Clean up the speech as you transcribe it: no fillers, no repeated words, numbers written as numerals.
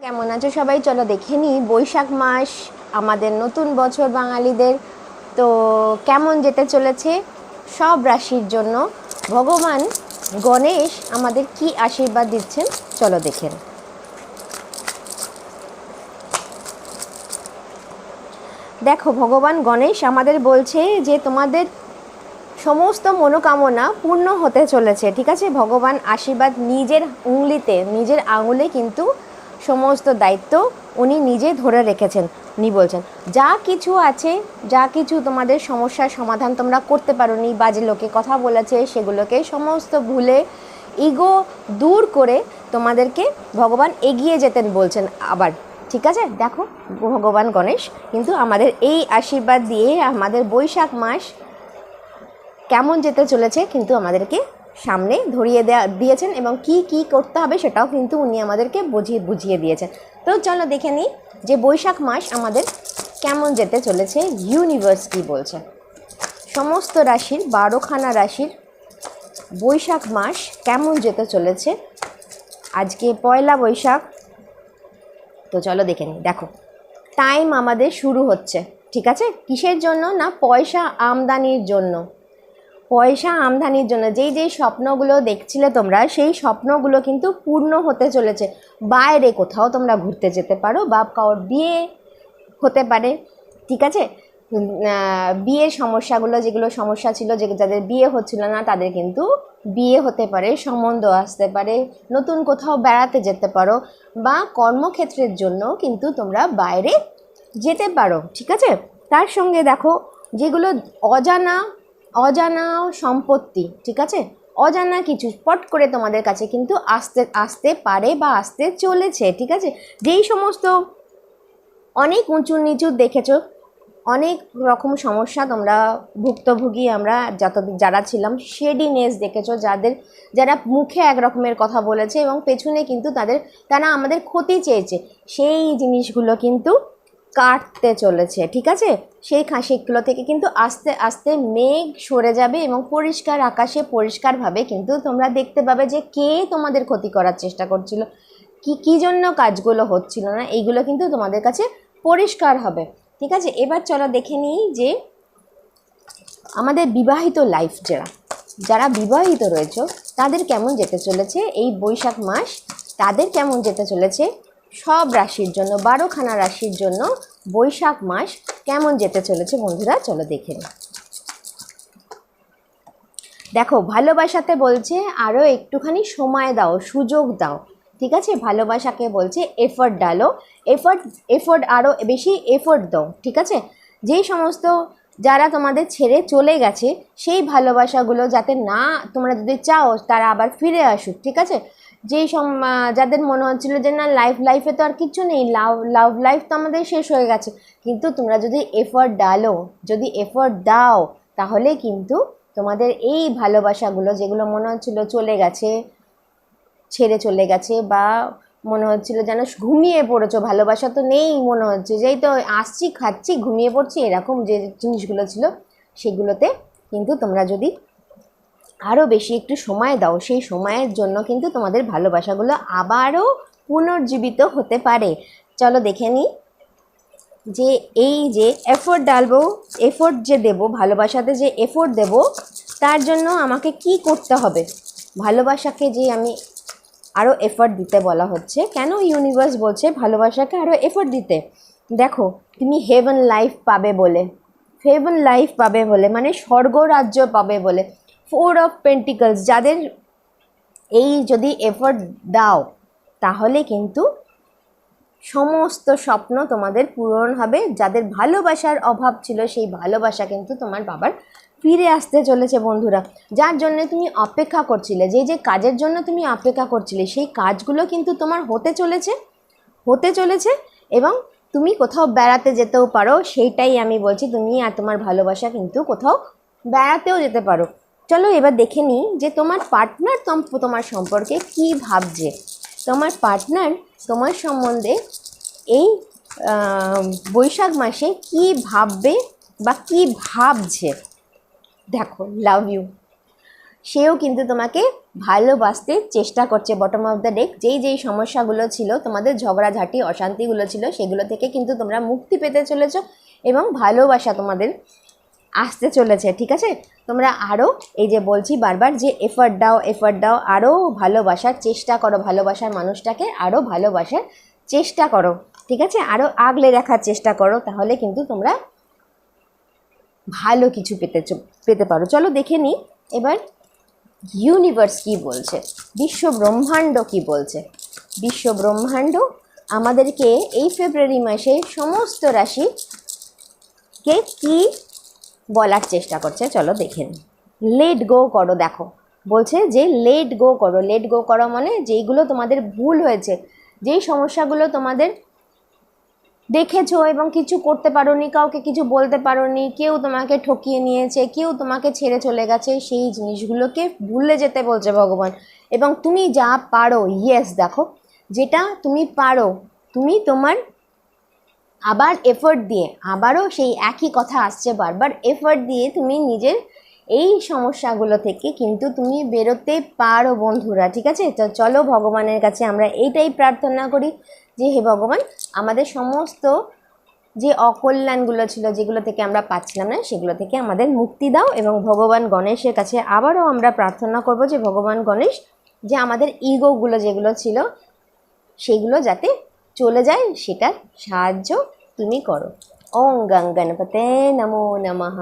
কেমন আছো সবাই? চলো দেখে নিই বৈশাখ মাস আমাদের নতুন বছর বাঙালিদের। তো কেমন যেতে চলেছে সব রাশির জন্য ভগবান গণেশ আমাদের কি আশীর্বাদ দিচ্ছেন চলো দেখেন। দেখো, ভগবান গণেশ আমাদের বলছে যে তোমাদের সমস্ত মনোকামনা পূর্ণ হতে চলেছে। ঠিক আছে, ভগবান আশীর্বাদ নিজের উঙ্গলিতে, নিজের আঙুলে কিন্তু সমস্ত দায়িত্ব উনি নিজে ধরে রেখেছেন। উনি বলছেন যা কিছু আছে, যা কিছু তোমাদের সমস্যার সমাধান তোমরা করতে পারোনি, বাজে লোকে কথা বলেছে, সেগুলোকে সমস্ত ভুলে ইগো দূর করে তোমাদেরকে ভগবান এগিয়ে যেতেন বলছেন আবার। ঠিক আছে, দেখো ভগবান গণেশ কিন্তু আমাদের এই আশীর্বাদ দিয়ে আমাদের বৈশাখ মাস কেমন যেতে চলেছে কিন্তু আমাদেরকে সামনে ধরিয়ে দিয়েছেন, এবং কি কি করতে হবে সেটাও কিন্তু উনি আমাদেরকে বুঝিয়ে দিয়েছেন। তো চলো দেখে নিই যে বৈশাখ মাস আমাদের কেমন যেতে চলেছে, ইউনিভার্স কী বলছে। সমস্ত রাশির 12খানা রাশির বৈশাখ মাস কেমন যেতে চলেছে। আজকে পয়লা বৈশাখ, তো চলো দেখে নিই। দেখো, টাইম আমাদের শুরু হচ্ছে। ঠিক আছে, কিসের জন্য না, পয়সা আমদানির জন্য। পয়সা আমদানির জন্য যেই যেই স্বপ্নগুলো দেখছিলে তোমরা, সেই স্বপ্নগুলো কিন্তু পূর্ণ হতে চলেছে। বাইরে কোথাও তোমরা ঘুরতে যেতে পারো, বা কারোর বিয়ে হতে পারে। ঠিক আছে, বিয়ের সমস্যাগুলো, যেগুলো সমস্যা ছিল, যাদের বিয়ে হচ্ছিল না তাদের কিন্তু বিয়ে হতে পারে, সম্বন্ধ আসতে পারে, নতুন কোথাও বেড়াতে যেতে পারো, বা কর্মক্ষেত্রের জন্য কিন্তু তোমরা বাইরে যেতে পারো। ঠিক আছে, তার সঙ্গে দেখো যেগুলো অজানা সম্পত্তি, ঠিক আছে, অজানা কিছু পট করে তোমাদের কাছে কিন্তু আসতে পারে বা আসতে চলেছে। ঠিক আছে, যেই সমস্ত অনেক উঁচু নিচু দেখেছো, অনেক রকম সমস্যা তোমরা ভুক্তভোগী আমরা যারা ছিলাম, শেডিনেস দেখেছো, যারা মুখে এক রকমের কথা বলেছে এবং পেছনে কিন্তু তারা আমাদের ক্ষতি চেয়েছে, সেই জিনিসগুলো কিন্তু কাটতে চলেছে। ঠিক আছে, সেগুলো থেকে কিন্তু আস্তে আস্তে মেঘ সরে যাবে এবং পরিষ্কার আকাশে পরিষ্কারভাবে কিন্তু তোমরা দেখতে পাবে যে কে তোমাদের ক্ষতি করার চেষ্টা করছিল, কী জন্য কাজগুলো হচ্ছিল না, এইগুলো কিন্তু তোমাদের কাছে পরিষ্কার হবে। ঠিক আছে, এবার চলো দেখে নিই যে আমাদের বিবাহিত লাইফ, যারা বিবাহিত রয়েছে তাদের কেমন যেতে চলেছে এই বৈশাখ মাস, তাদের কেমন যেতে চলেছে সব রাশির জন্য, 12খানা রাশির জন্য বৈশাখ মাস কেমন যেতে চলেছে বন্ধুরা চলো দেখে নিই। দেখো, ভালোবাসাতে বলছে আরও একটুখানি সময় দাও, সুযোগ দাও। ঠিক আছে, ভালোবাসাকে বলছে এফোর্ট ডালো, এফোর্ট আরও বেশি এফোর্ট দাও। ঠিক আছে, যেই সমস্ত যারা তোমাদের ছেড়ে চলে গেছে, সেই ভালোবাসাগুলো যাতে না, তোমরা যদি চাও তারা আবার ফিরে আসুক। ঠিক আছে, যাদের মনে হচ্ছিলো যে না, লাইফে তো আর কিছু নেই, লাভ লাইফ তো আমাদের শেষ হয়ে গেছে, কিন্তু তোমরা যদি এফোর্ট ডালো, যদি এফোর্ট দাও, তাহলে কিন্তু তোমাদের এই ভালোবাসাগুলো, যেগুলো মনে হচ্ছিল চলে গেছে, ছেড়ে চলে গেছে, বা মনে হচ্ছিল যেন ঘুমিয়ে পড়েছো, ভালোবাসা তো নেই মনে হচ্ছে, যেই তো আসছি খাচ্ছি ঘুমিয়ে পড়ছি, এরকম যে জিনিসগুলো ছিল, সেগুলোতে কিন্তু তোমরা যদি আরও বেশি একটু সময় দাও, সেই সময়ের জন্য কিন্তু তোমাদের ভালোবাসাগুলো আবারও পুনর্জীবিত হতে পারে। চলো দেখে নিই যে এই যে এফোর্ট ডালবো, এফোর্ট যে দেবো, ভালোবাসাতে যে এফোর্ট দেবো, তার জন্য আমাকে কি করতে হবে। ভালোবাসাকে যে আমি আরও এফোর্ট দিতে বলা হচ্ছে, কেন ইউনিভার্স বলছে ভালোবাসাকে আরও এফোর্ট দিতে। দেখো, তুমি হেভেন লাইফ পাবে বলে, হেভেন লাইফ পাবে বলে মানে স্বর্গ রাজ্য পাবে বলে। 4 অফ পেন্টিকলস, যাদের এই যদি এফোর্ট দাও, তাহলে কিন্তু সমস্ত স্বপ্ন তোমাদের পূরণ হবে। যাদের ভালোবাসার অভাব ছিল, সেই ভালোবাসা কিন্তু তোমার বাবার ফিরে আসতে চলেছে বন্ধুরা। যার জন্য তুমি অপেক্ষা করছিলে, যে কাজের জন্য তুমি অপেক্ষা করছিলে, সেই কাজগুলো কিন্তু তোমার হতে চলেছে এবং তুমি কোথাও বেড়াতে যেতেও পারো। সেইটাই আমি বলছি, তুমি আর তোমার ভালোবাসা কিন্তু কোথাও বেড়াতেও যেতে পারো। চলো এবার দেখে নিই যে তোমার পার্টনার তোমার সম্পর্কে কি ভাবছে। তোমার পার্টনার তোমার সম্বন্ধে এই বৈশাখ মাসে কি ভাববে বা কি ভাবছে। দেখো, লাভ ইউ, সেও কিন্তু তোমাকে ভালোবাসতে চেষ্টা করছে। বটম অফ দ্য ডেক যেই যেই সমস্যাগুলো ছিল, তোমাদের ঝগড়াঝাটি অশান্তিগুলো ছিল, সেগুলো থেকে কিন্তু তোমরা মুক্তি পেতে চলেছো এবং ভালোবাসা তোমাদের আসতে চলেছে। ঠিক আছে, তোমরা আরও এই যে বলছি বারবার যে এফর্ট দাও, আরও ভালোবাসার চেষ্টা করো, ভালোবাসার মানুষটাকে আরও ভালোবাসার চেষ্টা করো। ঠিক আছে, আরও আগলে রাখার চেষ্টা করো, তাহলে কিন্তু তোমরা ভালো কিছু পেতে পারো। চলো দেখে নিই এবার ইউনিভার্স কি বলছে, বিশ্ব ব্রহ্মাণ্ড কি বলছে। বিশ্ব ব্রহ্মাণ্ড আমাদেরকে এই ফেব্রুয়ারি মাসে সমস্ত রাশিকে কি বলার চেষ্টা করছে, চলো দেখে নিই। লেট গো করো, দেখো বলছে যে লেট গো করো। লেট গো করো মানে যেইগুলো তোমাদের ভুল হয়েছে, যেই সমস্যাগুলো তোমাদের দেখেছো এবং কিছু করতে পারোনি, কাউকে কিছু বলতে পারোনি, কেউ তোমাকে ঠকিয়ে নিয়েছে, কেউ তোমাকে ছেড়ে চলে গেছে, সেই জিনিসগুলোকে ভুলে যেতে বলছে ভগবান। এবং তুমি যা পারো, ইয়েস দেখো যেটা তুমি পারো, তুমি তোমার আবার এফোর্ট দিয়ে, আবারও সেই একই কথা আসছে বারবার, এফোর্ট দিয়ে তুমি নিজের এই সমস্যাগুলো থেকে কিন্তু তুমি বেরোতে পারো বন্ধুরা। ঠিক আছে, তো চলো ভগবানের কাছে আমরা এইটাই প্রার্থনা করি যে হে ভগবান, আমাদের সমস্ত যে অকল্যাণগুলো ছিল, যেগুলো থেকে আমরা পাচ্ছিলাম না, সেগুলো থেকে আমাদের মুক্তি দাও। এবং ভগবান গণেশের কাছে আবারও আমরা প্রার্থনা করব যে ভগবান গণেশ, যে আমাদের ইগোগুলো যেগুলো ছিল সেগুলো যাতে চলে যায়, সেটার সাহায্য তুমি করো। ওম গং গণপতে নমো নমঃ।